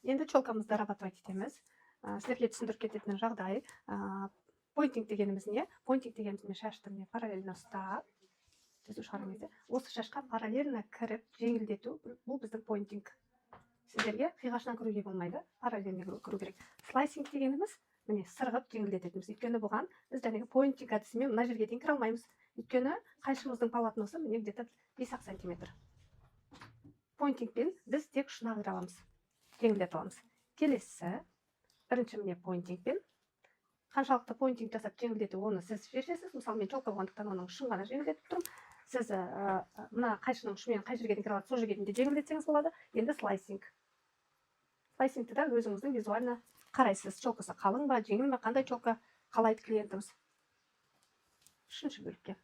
Енді челкамызды дорабатывать етеміз. Сіздерге түсіндіріп кететін жағдай, поинтинг дегеніміз не? Поинтинг дегеніміз не? Шашты міне параллельно ұстап, түзу шығарған кезде осы шашқа параллельно кіріп жеңілдету, бұл біздің поинтинг. Сіздерге қиғашынан кіруге болмайды, параллельно кіру керек. Слайсинг дегеніміз міне сырғып жеңілдететіміз. Өйткені бұған біз жаңағы поинтинг әдісімен мына жерге дейін кіре алмаймыз. Өйткені қайшымыздың полотносы міне где-то 5 сантиметр. Поинтингпен біз тек ұшына кіре аламыз, жеңілдетіп аламыз. Келесі, бірінші міне поинтингпен. Қаншалықты поинтинг жасап жеңілдету, оны сіз шешесіз. Мысалы, мен челка болғандықтан оның ұшын ғана жеңілдетіп тұрмын. Сіз мына қайшының ұшымен қай жерге дейін кіре алады, сол жерге дейін де жеңілдетсеңіз болады. Енді слайсинг. Слайсингті де өзіңіздің визуально қарайсыз. Челкасы қалың ба, жеңіл ме, қандай челка қалайды клиентіміз. Үшінші бөлікке.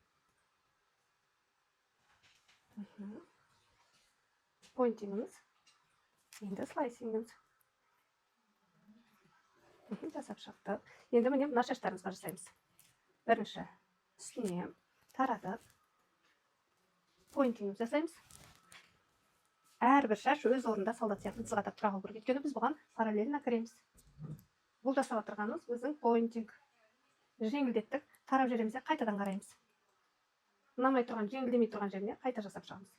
Поинтингіміз. Енді слайсингіміз. Жасап шықтық. Енді міне мына шаштарымызға жасаймыз. Бірінші үстіне таратып, поинтингіміз жасаймыз. Әрбір шаш өз орнында солдат сияқты тызғатап тұра қалу керек. Өйткені біз бұған параллельно кіреміз. Бұл жасап отырғанымыз біздің поинтинг. Жеңілдеттік, тарап жерімізде қайтадан қараймыз. Ұнамай тұрған, жеңілдемей тұрған жеріне қайта жасап шығамыз.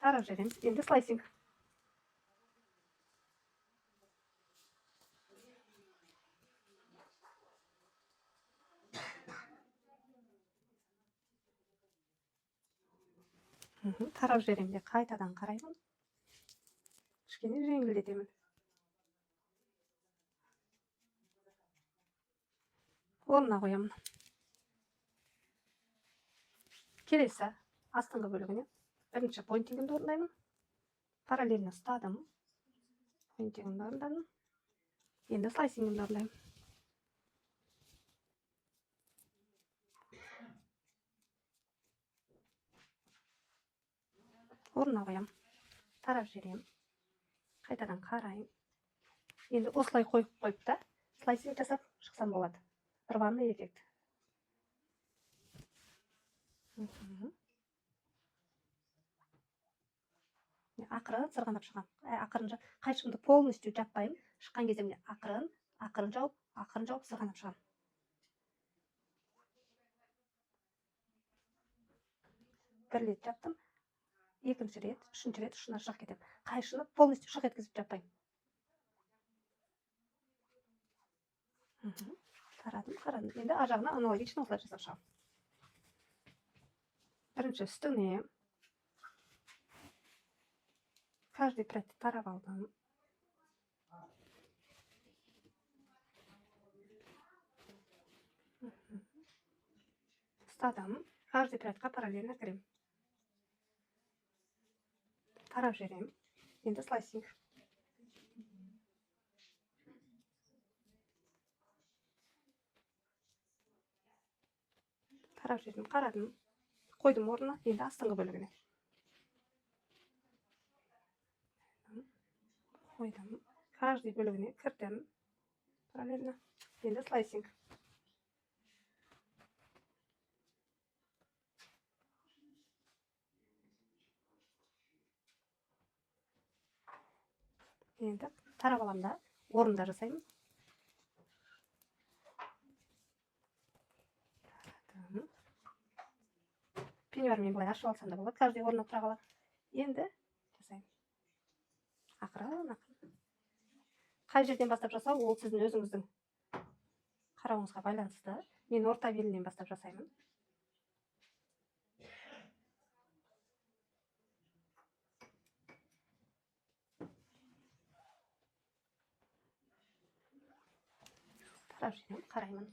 Тарап жеріміз. Енді слайсинг. Тарап жерімде қайтадан қараймын. Кішкене жеңілдетемін. Орнына қоямын. Келесі астыңғы бөлігіне бірінші поинтингімді орындаймын. Параллельно ұстадым. Поинтингімді орындадым. Енді слайсингімді орындаймын. Орнына қоямын. Тарап жерем. Қайтадан қарайым. Енді осылай қойып та слайсинг жасап шықсам болады. Рваный эффект. Ақырын сырғанап шығам. Ақырын қайшымды полностью жаппайым. Шыққан кезде міне ақырын жауып сырғанап шығам. Бір рет жаптым. Екінші рет, үшінші рет ұшына шығып кетем. Қайшыны полностью шық еткізіп жаппайым. Тарадым, қарадым. Енді ажағына аналогично осылай жасап шығам. Бірінші үстіне каждый прядь тарап алдым. Ұстадым. Каждый прядьқа параллельно кірем. Тарап жерем. Енді слайсинг. Тарап жерем, қарадым. Қойдым орнына, енді астыңғы бөлігіне. Қойдым. Каждый бөлігіне кірдім. Параллельно. Енді слайсинг. Енді тарап аламда орында жасаймын. Пеньюармен былай ашып алсам да болады, каждый орнына тұра қалады. Енді жасаймын. Ақырын. Қай жерден бастап жасау, ол сіздің өзіңіздің қарауыңызға байланысты. Мен орта белінен бастап жасаймын. Тарап жерем, қараймын.